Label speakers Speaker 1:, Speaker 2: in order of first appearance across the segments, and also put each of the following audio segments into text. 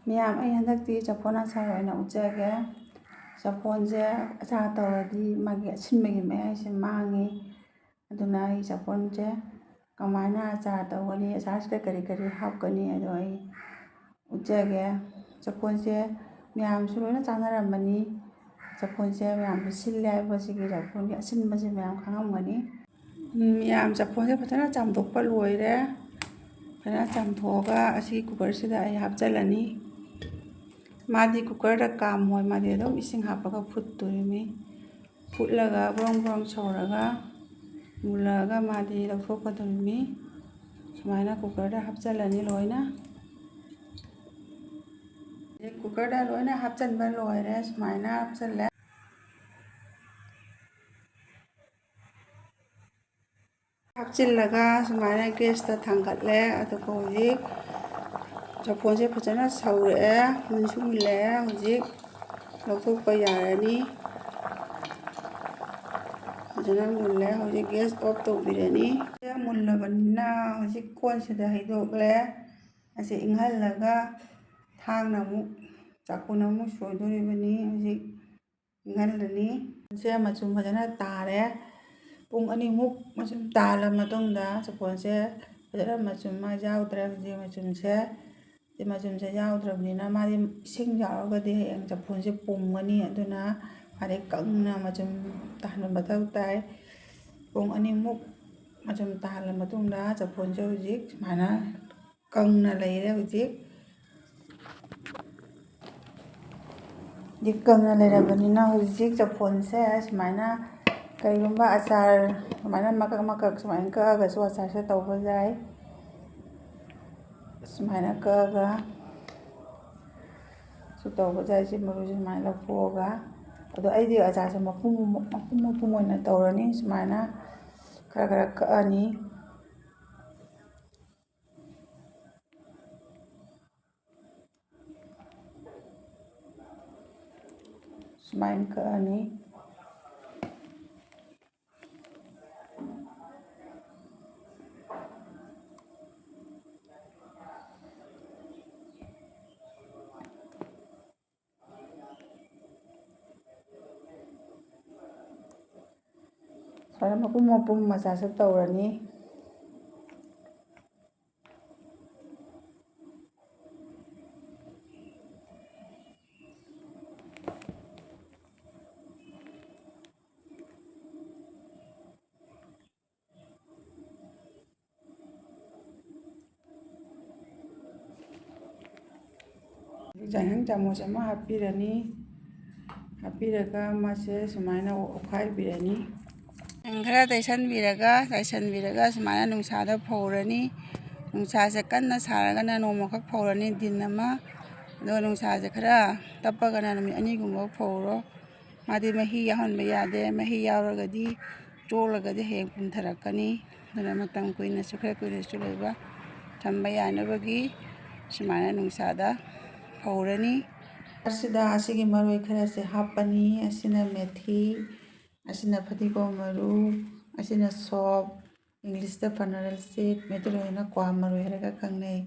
Speaker 1: ꯃꯌꯥꯝ ꯑꯩ ꯍꯟꯗꯛꯇꯤ ꯆꯐꯣꯟ ꯑꯆꯥꯔ ꯑꯣꯏꯅ ꯎꯠꯆꯒꯦ꯫ ꯆꯐꯣꯟꯁꯦ ꯑꯆꯥꯔ ꯇꯧꯔꯗꯤ ꯃꯥꯒꯤ ꯑꯁꯤꯟꯕꯒꯤ ꯃꯌꯥꯏꯁꯦ ꯃꯥꯡꯉꯤ꯫ ꯑꯗꯨꯅ ꯑꯩ ꯆꯐꯣꯟꯁꯦ ꯀꯃꯥꯏꯅ ꯑꯆꯥꯔ ꯇꯧꯒꯅꯤ, ꯑꯆꯥꯔꯁꯤꯗ ꯀꯔꯤ ꯀꯔꯤ ꯍꯥꯞꯀꯅꯤ ꯑꯗꯣ ꯑꯩ ꯎꯠꯆꯒꯦ꯫ ꯆꯐꯣꯟꯁꯦ ꯃꯌꯥꯝꯁꯨ ꯂꯣꯏꯅ ꯆꯥꯅꯔꯝꯃꯅꯤ꯫ ꯆꯐꯣꯟꯁꯦ ꯃꯌꯥꯝꯁꯨ ꯁꯤꯜꯂꯦ ꯍꯥꯏꯕꯁꯤꯒꯤ ꯆꯐꯣꯟꯒꯤ ꯑꯁꯤꯟꯕꯁꯦ ꯃꯌꯥꯝ ꯈꯪꯉꯝꯒꯅꯤ꯫ ꯃꯌꯥꯝ ꯆꯐꯣꯟꯁꯦ ꯐꯖꯅ ꯆꯥꯝꯊꯣꯛꯄ ꯂꯣꯏꯔꯦ꯫ ꯐꯖꯅ ꯆꯥꯝꯊꯣꯛꯑꯒ ꯑꯁꯤ ꯀꯨꯀꯔꯁꯤꯗ ꯑꯩ ꯍꯥꯞꯆꯤꯜꯂꯅꯤ꯫ ꯃꯥꯗꯤ ꯀꯨꯀꯔꯗ ꯀꯥꯝꯃꯣꯏ, ꯃꯥꯗꯤ ꯑꯗꯨꯝ ꯏꯁꯤꯡ ꯍꯥꯞꯄꯒ ꯐꯨꯠꯇꯣꯏꯅꯤ꯫ ꯐꯨꯠꯂꯒ ꯕ꯭ꯔꯣꯡ ꯕ꯭ꯔꯣꯡ ꯁꯧꯔꯒ ꯃꯨꯜꯂꯛꯑꯒ ꯃꯥꯗꯤ ꯂꯧꯊꯣꯛꯀꯗꯣꯏꯅꯤ꯫ ꯁꯨꯃꯥꯏꯅ ꯀꯨꯀꯔꯗ ꯍꯥꯞꯆꯤꯜꯂꯅꯤ ꯂꯣꯏꯅ꯫ ꯀꯨꯀꯔꯗ ꯂꯣꯏꯅ ꯍꯥꯞꯆꯤꯟꯕ ꯂꯣꯏꯔꯦ, ꯁꯨꯃꯥꯏꯅ ꯍꯥꯞꯆꯤꯜꯂꯦ꯫ ꯍꯥꯞꯆꯤꯜꯂꯒ ꯁꯨꯃꯥꯏꯅ ꯒꯦꯁꯇ ꯊꯥꯡꯒꯠꯂꯦ꯫ ꯑꯗꯨꯒ ꯍꯧꯖꯤꯛ ꯆꯐꯣꯟꯁꯦ ꯐꯖꯅ ꯁꯧꯔꯛꯑꯦ, ꯃꯨꯟꯁꯨ ꯃꯨꯜꯂꯛꯑꯦ꯫ ꯍꯧꯖꯤꯛ ꯂꯧꯊꯣꯛꯄ ꯌꯥꯔꯅꯤ꯫ ꯐꯖꯅ ꯃꯨꯜꯂꯦ꯫ ꯍꯧꯖꯤꯛ ꯒꯦꯁ ꯑꯣꯐ ꯇꯧꯕꯤꯔꯅꯤ꯫ ꯃꯨꯜꯂꯕꯅꯤꯅ ꯍꯧꯖꯤꯛ ꯀꯣꯟꯁꯤꯗ ꯍꯩꯗꯣꯛꯂꯦ꯫ ꯑꯁꯤ ꯏꯪꯍꯜꯂꯒ ꯊꯥꯡꯅ ꯑꯃꯨꯛ ꯆꯥꯛꯈꯨꯅ ꯑꯃꯨꯛ ꯁꯣꯏꯗꯣꯔꯤꯕꯅꯤ꯫ ꯍꯧꯖꯤꯛ ꯏꯪꯍꯜꯂꯅꯤ꯫ ꯃꯆꯨꯝ ꯐꯖꯅ ꯇꯥꯔꯦ꯫ ꯄꯨꯡ ꯑꯅꯤꯃꯨꯛ ꯃꯆꯨꯝ ꯇꯥꯍꯜꯂ ꯃꯇꯨꯡꯗ ꯆꯐꯣꯟꯁꯦ ꯐꯖꯅ ꯃꯆꯨꯝ ꯌꯥꯎꯗ꯭ꯔꯦ꯫ ꯍꯧꯖꯤꯛ ꯃꯆꯨꯝꯁꯦ ꯌꯥꯎꯗ꯭ꯔꯕꯅꯤꯅ ꯃꯥꯗꯤ ꯏꯁꯤꯡ ꯌꯥꯎꯔꯒꯗꯤ ꯍꯌꯦꯡ ꯆꯐꯣꯟꯁꯦ ꯄꯨꯝꯒꯅꯤ꯫ ꯑꯗꯨꯅ ꯃꯥꯗꯤ ꯀꯪꯅ ꯃꯆꯨꯝ ꯇꯥꯍꯟꯕ ꯃꯊꯧ ꯇꯥꯏ꯫ ꯄꯨꯡ ꯑꯅꯤꯃꯨꯛ ꯃꯆꯨꯝ ꯇꯥꯍꯜꯂ ꯃꯇꯨꯡꯗ ꯆꯐꯣꯟꯁꯦ ꯍꯧꯖꯤꯛ ꯁꯨꯃꯥꯏꯅ ꯀꯪꯅ ꯂꯩꯔꯦ꯫ ꯍꯧꯖꯤꯛ ꯀꯪꯅ ꯂꯩꯔꯕꯅꯤꯅ ꯍꯧꯖꯤꯛ ꯆꯐꯣꯟꯁꯦ ꯁꯨꯃꯥꯏꯅ ꯀꯔꯤꯒꯨꯝꯕ ꯑꯆꯥꯔ ꯁꯨꯃꯥꯏꯅ ꯃꯀꯛ ꯃꯀꯛ ꯁꯨꯃꯥꯏꯅ ꯀꯛꯑꯒꯁꯨ ꯑꯆꯥꯔꯁꯦ ꯇꯧꯕ ꯌꯥꯏ꯫ ꯁꯨꯃꯥꯏꯅ ꯀꯛꯑꯒ ꯇꯧꯕ ꯌꯥꯏ꯫ ꯁꯤ ꯃꯔꯨꯁꯦ ꯁꯨꯃꯥꯏꯅ ꯂꯧꯊꯣꯛꯑꯒ, ꯑꯗꯣ ꯑꯩꯗꯤ ꯑꯆꯥꯔꯁꯦ ꯃꯄꯨꯝ ꯑꯣꯏꯅ ꯇꯧꯔꯅꯤ꯫ ꯁꯨꯃꯥꯏꯅ ꯈꯔ ꯈꯔ ꯀꯛꯑꯅꯤ꯫ ꯁꯨꯃꯥꯏꯅ ꯀꯛꯑꯅꯤ꯫ ꯁꯨꯃꯥꯏꯅ ꯃꯄꯨꯝ ꯑꯆꯥꯔꯁꯦ ꯇꯧꯔꯅꯤ꯫ ꯌꯥꯏꯉꯪ ꯆꯥꯃꯁ ꯑꯃ ꯍꯥꯞꯄꯤꯔꯅꯤ꯫ ꯍꯥꯞꯄꯤꯔꯒ ꯃꯥꯁꯦ ꯁꯨꯃꯥꯏꯅ ꯑꯣꯠꯈꯥꯏꯕꯤꯔꯅꯤ꯫ ꯈꯔ ꯇꯩꯁꯟꯕꯤꯔꯒ ꯁꯨꯃꯥꯏꯅ ꯅꯨꯡꯁꯥꯗ ꯐꯧꯔꯅꯤ꯫ ꯅꯨꯡꯁꯥꯁꯦ ꯀꯟꯅ ꯁꯥꯔꯒꯅ ꯅꯣꯡꯃꯈꯛ ꯐꯧꯔꯅꯤ, ꯗꯤꯟ ꯑꯃ꯫ ꯑꯗꯨꯒ ꯅꯨꯡꯁꯥꯁꯦ ꯈꯔ ꯇꯞꯄꯒꯅ ꯅꯨꯃꯤꯠ 2-ꯒꯨꯝꯕ ꯐꯧꯔꯣ꯫ ꯃꯥꯗꯤ ꯃꯍꯤ ꯌꯥꯎꯍꯟꯕ ꯌꯥꯗꯦ꯫ ꯃꯍꯤ ꯌꯥꯎꯔꯒꯗꯤ ꯆꯣꯠꯂꯒꯗꯤ ꯍꯌꯦꯡ ꯄꯨꯝꯊꯔꯛꯀꯅꯤ꯫ ꯑꯗꯨꯅ ꯃꯇꯝ ꯈꯔ ꯀꯨꯏꯅꯁꯨ ꯂꯩꯕ ꯊꯝꯕ ꯌꯥꯅꯕꯒꯤ ꯁꯨꯃꯥꯏꯅ ꯅꯨꯡꯁꯥꯗ ꯐꯧꯔꯅꯤ꯫ ꯑꯁꯤꯗ ꯑꯁꯤꯒꯤ ꯃꯔꯣꯏ ꯈꯔꯁꯦ ꯍꯥꯞꯄꯅꯤ꯫ ꯑꯁꯤꯅ ꯃꯦꯊꯤ, ꯑꯁꯤꯅ ꯐꯗꯤꯒꯣꯝ ꯃꯔꯨ, ꯑꯁꯤꯅ ꯁꯣꯞ, ꯏꯪꯂꯤꯁꯇ ꯐꯅꯦꯜ ꯁꯤꯠ, ꯃꯩꯇꯩꯂꯣꯟꯗ ꯀ꯭ꯋꯥ ꯃꯔꯣꯏ ꯍꯥꯏꯔꯒ ꯈꯪꯅꯩ꯫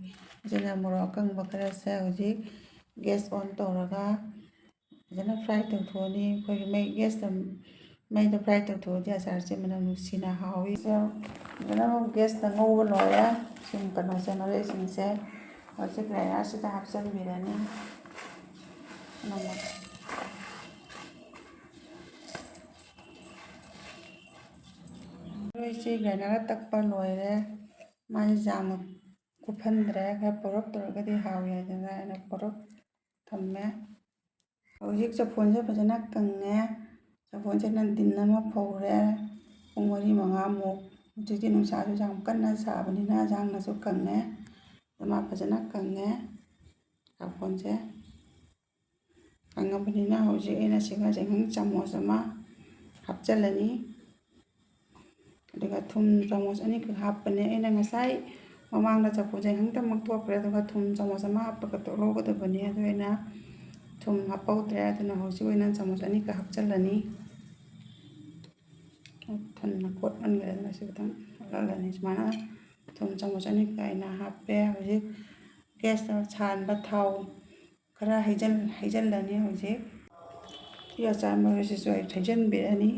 Speaker 1: ꯑꯁꯤꯅ ꯃꯣꯔꯣꯛ ꯑꯀꯪꯕ ꯈꯔꯁꯦ ꯍꯧꯖꯤꯛ ꯒꯦꯁ ꯑꯣꯟ ꯇꯧꯔꯒ ꯐꯖꯅ ꯐ꯭ꯔꯥꯏ ꯇꯧꯊꯣꯛꯑꯅꯤ꯫ ꯑꯩꯈꯣꯏꯒꯤ ꯃꯩꯗ ꯐ꯭ꯔꯥꯏ ꯇꯧꯊꯣꯛꯑꯗꯤ ꯑꯆꯥꯔꯁꯦ ꯃꯅꯝ ꯅꯨꯡꯁꯤꯅ ꯍꯥꯎꯏ꯫ ꯐꯖꯅ ꯒꯦꯁꯇ ꯉꯧꯕ ꯂꯣꯏꯔꯦ꯫ ꯃꯔꯣꯏꯁꯤꯡꯁꯦ ꯍꯧꯖꯤꯛ ꯒ꯭ꯔꯥꯏꯟꯗꯔꯁꯤꯗ ꯍꯥꯞꯆꯤꯟꯕꯤꯔꯅꯤ꯫ ꯃꯔꯣꯏꯁꯤ ꯒ꯭ꯔꯥꯏꯟꯗꯔꯗ ꯇꯛꯄ ꯂꯣꯏꯔꯦ꯫ ꯃꯥꯁꯦ ꯌꯥꯝꯅ ꯀꯨꯞꯍꯟꯗ꯭ꯔꯦ꯫ ꯈꯔ ꯄꯧꯔꯞ ꯇꯧꯔꯒꯗꯤ ꯍꯥꯎꯏ ꯍꯥꯏꯗꯅ ꯑꯩꯅ ꯄꯧꯔꯞ ꯊꯝꯃꯦ꯫ ꯍꯧꯖꯤꯛ ꯆꯐꯣꯟꯁꯦ ꯐꯖꯅ ꯀꯪꯉꯦ꯫ ꯆꯐꯣꯟꯁꯤꯅ ꯗꯤꯟ ꯑꯃ ꯐꯧꯔꯦ ꯄꯨꯡ 4-5ꯃꯨꯛ꯫ ꯍꯧꯖꯤꯛꯇꯤ ꯅꯨꯡꯁꯥꯁꯨ ꯌꯥꯝ ꯀꯟꯅ ꯁꯥꯕꯅꯤꯅ ꯌꯥꯡꯅꯁꯨ ꯀꯪꯉꯦ꯫ ꯃꯥ ꯐꯖꯅ ꯀꯪꯉꯦ ꯆꯐꯣꯟꯁꯦ꯫ ꯀꯪꯉꯕꯅꯤꯅ ꯍꯧꯖꯤꯛ ꯑꯩꯅ ꯁꯤꯒ ꯌꯥꯏꯉꯪ ꯆꯥꯃꯁ ꯑꯃ ꯍꯥꯞꯆꯤꯜꯂꯅꯤ꯫ ꯑꯗꯨꯒ ꯊꯨꯝ ꯆꯥꯃꯁ 2ꯈꯛ ꯍꯥꯞꯄꯅꯦ꯫ ꯑꯩꯅ ꯉꯁꯥꯏ ꯃꯃꯥꯡꯗ ꯆꯐꯣꯟꯁꯦ ꯌꯥꯏꯉꯪꯇꯃꯛ ꯇꯣꯠꯈ꯭ꯔꯦ꯫ ꯑꯗꯨꯒ ꯊꯨꯝ ꯆꯥꯃꯁ ꯑꯃ ꯍꯥꯞꯄꯒ ꯇꯣꯠꯍꯧꯒꯗꯕꯅꯤ꯫ ꯑꯗꯨ ꯑꯩꯅ ꯊꯨꯝ ꯍꯥꯞꯍꯧꯗ꯭ꯔꯦ꯫ ꯑꯗꯨꯅ ꯍꯧꯖꯤꯛ ꯑꯣꯏꯅ ꯆꯥꯃꯁ 2ꯈꯛ ꯍꯥꯞꯆꯤꯜꯂꯅꯤ꯫ ꯊꯟꯅ ꯀꯣꯠꯍꯟꯈ꯭ꯔꯦ꯫ ꯑꯗꯨꯅ ꯁꯤ ꯈꯤꯇꯪ ꯍꯥꯞꯍꯜꯂꯅꯤ꯫ ꯁꯨꯃꯥꯏꯅ ꯊꯨꯝ ꯆꯥꯃꯁ 2ꯈꯛ ꯑꯩꯅ ꯍꯥꯞꯄꯦ꯫ ꯍꯧꯖꯤꯛ ꯒꯦꯁꯇ ꯁꯥꯍꯟꯕ ꯊꯥꯎ ꯈꯔ ꯍꯩꯖꯤꯜꯂꯅꯤ ꯍꯧꯖꯤꯛ ꯁꯤ ꯑꯆꯥꯔ ꯃꯔꯣꯏꯁꯤꯁꯨ ꯑꯩ ꯍꯩꯖꯤꯟꯕꯤꯔꯅꯤ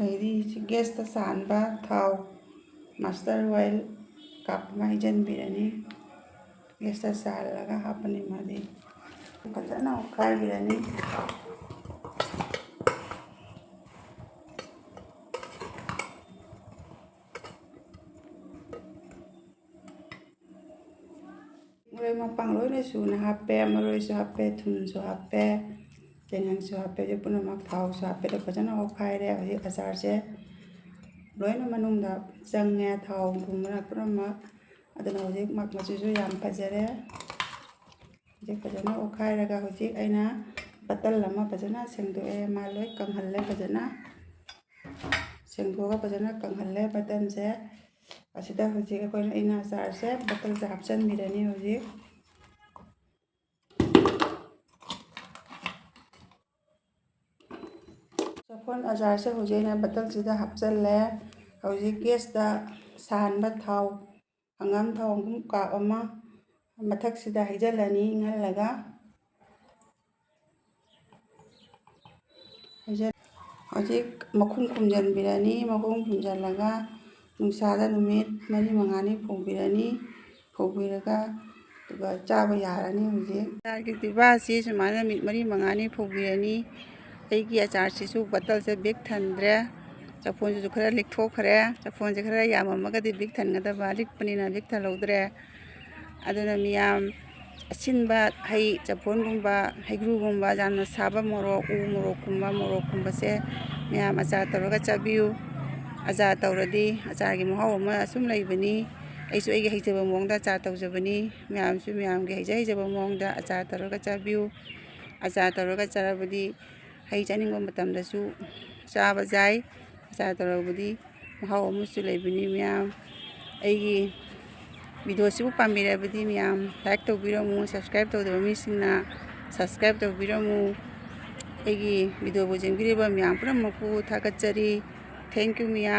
Speaker 1: ꯑꯗꯩꯗꯤ ꯒꯦꯁꯇ ꯁꯥꯍꯟꯕ ꯊꯥꯎ ꯃꯁꯇꯔꯗ ꯑꯣꯏꯜ ꯀꯞ ꯑꯃ ꯍꯩꯖꯤꯟꯕꯤꯔꯅꯤ ꯒꯦꯁꯇ ꯁꯥꯍꯜꯂꯒ ꯍꯥꯞꯄꯅꯤ ꯃꯥꯗꯤ ꯐꯖꯅ ꯑꯣꯠꯈꯥꯏꯕꯤꯔꯅꯤ ꯃꯔꯣꯏ ꯃꯄꯥꯡ ꯂꯣꯏꯅ ꯁꯨꯅ ꯍꯥꯞꯄꯦ ꯃꯔꯣꯏꯁꯨ ꯍꯥꯞꯄꯦ ꯊꯨꯝꯁꯨ ꯍꯥꯞꯄꯦ ꯆꯦꯡꯍꯟꯁꯨ ꯍꯥꯞꯄꯦ ꯍꯧꯖꯤꯛ ꯄꯨꯝꯅꯃꯛ ꯊꯥꯎꯁꯨ ꯍꯥꯞꯄꯦ ꯐꯖꯅ ꯑꯣꯠꯈꯥꯏꯔꯦ ꯍꯧꯖꯤꯛ ꯑꯆꯥꯔꯁꯦ ꯂꯣꯏꯅ ꯃꯅꯨꯡꯗ ꯆꯪꯉꯦ ꯊꯥꯎ ꯊꯨꯝꯅ ꯄꯨꯝꯅꯃꯛ ꯑꯗꯨꯅ ꯍꯧꯖꯤꯛ ꯃꯆꯨꯁꯨ ꯌꯥꯝ ꯐꯖꯔꯦ ꯍꯧꯖꯤꯛ ꯐꯖꯅ ꯑꯣꯠꯈꯥꯏꯔꯒ ꯍꯧꯖꯤꯛ ꯑꯩꯅ ꯕꯇꯜ ꯑꯃ ꯐꯖꯅ ꯁꯦꯡꯗꯣꯛꯑꯦ ꯃꯥ ꯂꯣꯏ ꯀꯪꯍꯜꯂꯦ ꯐꯖꯅ ꯁꯦꯡꯗꯣꯛꯑꯒ ꯐꯖꯅ ꯀꯪꯍꯜꯂꯦ ꯕꯇꯜꯁꯦ ꯑꯁꯤꯗ ꯍꯧꯖꯤꯛ ꯑꯩꯅ ꯑꯆꯥꯔꯁꯦ ꯕꯇꯜꯁꯦ ꯍꯥꯞꯆꯤꯟꯕꯤꯔꯅꯤ ꯍꯧꯖꯤꯛ ꯆꯐꯣꯟ ꯑꯆꯥꯔꯁꯦ ꯍꯧꯖꯤꯛ ꯑꯩꯅ ꯕꯇꯜꯁꯤꯗ ꯍꯥꯞꯆꯤꯜꯂꯦ ꯍꯧꯖꯤꯛ ꯒꯦꯁꯇ ꯁꯥꯍꯟꯕ ꯊꯥꯎ ꯍꯪꯒꯥꯝ ꯊꯥꯎ ꯀꯥꯞ ꯑꯃ ꯃꯊꯛꯁꯤꯗ ꯍꯩꯖꯤꯜꯂꯅꯤ ꯏꯪꯍꯜꯂꯒ ꯍꯧꯖꯤꯛ ꯃꯈꯨꯝ ꯈꯨꯝꯖꯤꯟꯕꯤꯔꯅꯤ ꯃꯈꯨꯝ ꯈꯨꯝꯖꯤꯜꯂꯒ ꯅꯨꯡꯁꯥꯗ ꯅꯨꯃꯤꯠ 4-5ꯅꯤ ꯐꯧꯕꯤꯔꯅꯤ ꯐꯧꯕꯤꯔꯒ ꯑꯗꯨꯒ ꯆꯥꯕ ꯌꯥꯔꯅꯤ ꯍꯧꯖꯤꯛ ꯑꯆꯥꯔꯒꯤ ꯗꯤꯕꯥꯁꯤ ꯁꯨꯃꯥꯏꯅ ꯅꯨꯃꯤꯠ 4-5ꯅꯤ ꯐꯧꯕꯤꯔꯅꯤ ꯑꯩꯒꯤ ꯑꯆꯥꯔꯁꯤꯁꯨ ꯕꯇꯜꯁꯦ ꯕꯤꯛ ꯊꯟꯗ꯭ꯔꯦ ꯆꯐꯣꯟꯁꯤꯁꯨ ꯈꯔ ꯂꯤꯛꯊꯣꯛꯈ꯭ꯔꯦ ꯆꯐꯣꯟꯁꯦ ꯈꯔ ꯌꯥꯝꯃꯝꯃꯒꯗꯤ ꯕꯤꯛ ꯊꯟꯒꯗꯕ ꯂꯤꯛꯄꯅꯤꯅ ꯕꯤꯛ ꯊꯜꯍꯧꯗ꯭ꯔꯦ ꯑꯗꯨꯅ ꯃꯤꯌꯥꯝ ꯑꯁꯤꯟꯕ ꯍꯩ ꯆꯐꯣꯟꯒꯨꯝꯕ ꯍꯩꯒ꯭ꯔꯨꯒꯨꯝꯕ ꯌꯥꯝꯅ ꯁꯥꯕ ꯃꯣꯔꯣꯛ ꯎ ꯃꯣꯔꯣꯛꯀꯨꯝꯕꯁꯦ ꯃꯌꯥꯝ ꯑꯆꯥꯔ ꯇꯧꯔꯒ ꯆꯥꯕꯤꯌꯨ ꯑꯆꯥꯔ ꯇꯧꯔꯗꯤ ꯑꯆꯥꯔꯒꯤ ꯃꯍꯥꯎ ꯑꯃ ꯑꯁꯨꯝ ꯂꯩꯕꯅꯤ ꯑꯩꯁꯨ ꯑꯩꯒꯤ ꯍꯩꯖꯕ ꯃꯑꯣꯡꯗ ꯑꯆꯥꯔ ꯇꯧꯖꯕꯅꯤ ꯃꯌꯥꯝꯁꯨ ꯃꯌꯥꯝꯒꯤ ꯍꯩꯖꯕ ꯃꯑꯣꯡꯗ ꯑꯆꯥꯔ ꯇꯧꯔꯒ ꯆꯥꯕꯤꯌꯨ ꯑꯆꯥꯔ ꯇꯧꯔꯒ ꯆꯥꯔꯕꯗꯤ ꯍꯩ ꯆꯥꯅꯤꯡꯕ ꯃꯇꯝꯗꯁꯨ ꯆꯥꯕ ꯌꯥꯏ ꯑꯆꯥꯔ ꯇꯧꯔꯕꯗꯤ ꯃꯍꯥꯎ ꯑꯃꯁꯨ ꯂꯩꯕꯅꯤ ꯃꯌꯥꯝ ꯑꯩꯒꯤ ꯚꯤꯗꯤꯑꯣꯁꯤꯕꯨ ꯄꯥꯝꯕꯤꯔꯕꯗꯤ ꯃꯌꯥꯝ ꯂꯥꯏꯛ ꯇꯧꯕꯤꯔꯝꯃꯨ ꯁꯕꯁꯀ꯭ꯔꯥꯏꯕ ꯇꯧꯗꯕ ꯃꯤꯁꯤꯡꯅ ꯁꯕꯁꯀ꯭ꯔꯥꯏꯕ ꯇꯧꯕꯤꯔꯝꯃꯨ ꯑꯩꯒꯤ ꯚꯤꯗꯤꯑꯣꯕꯨ ꯌꯦꯡꯕꯤꯔꯤꯕ ꯃꯌꯥꯝ ꯄꯨꯝꯅꯃꯛꯄꯨ ꯊꯥꯒꯠꯆꯔꯤ ꯊꯦꯡꯛ ꯌꯨ ꯃꯌꯥꯝ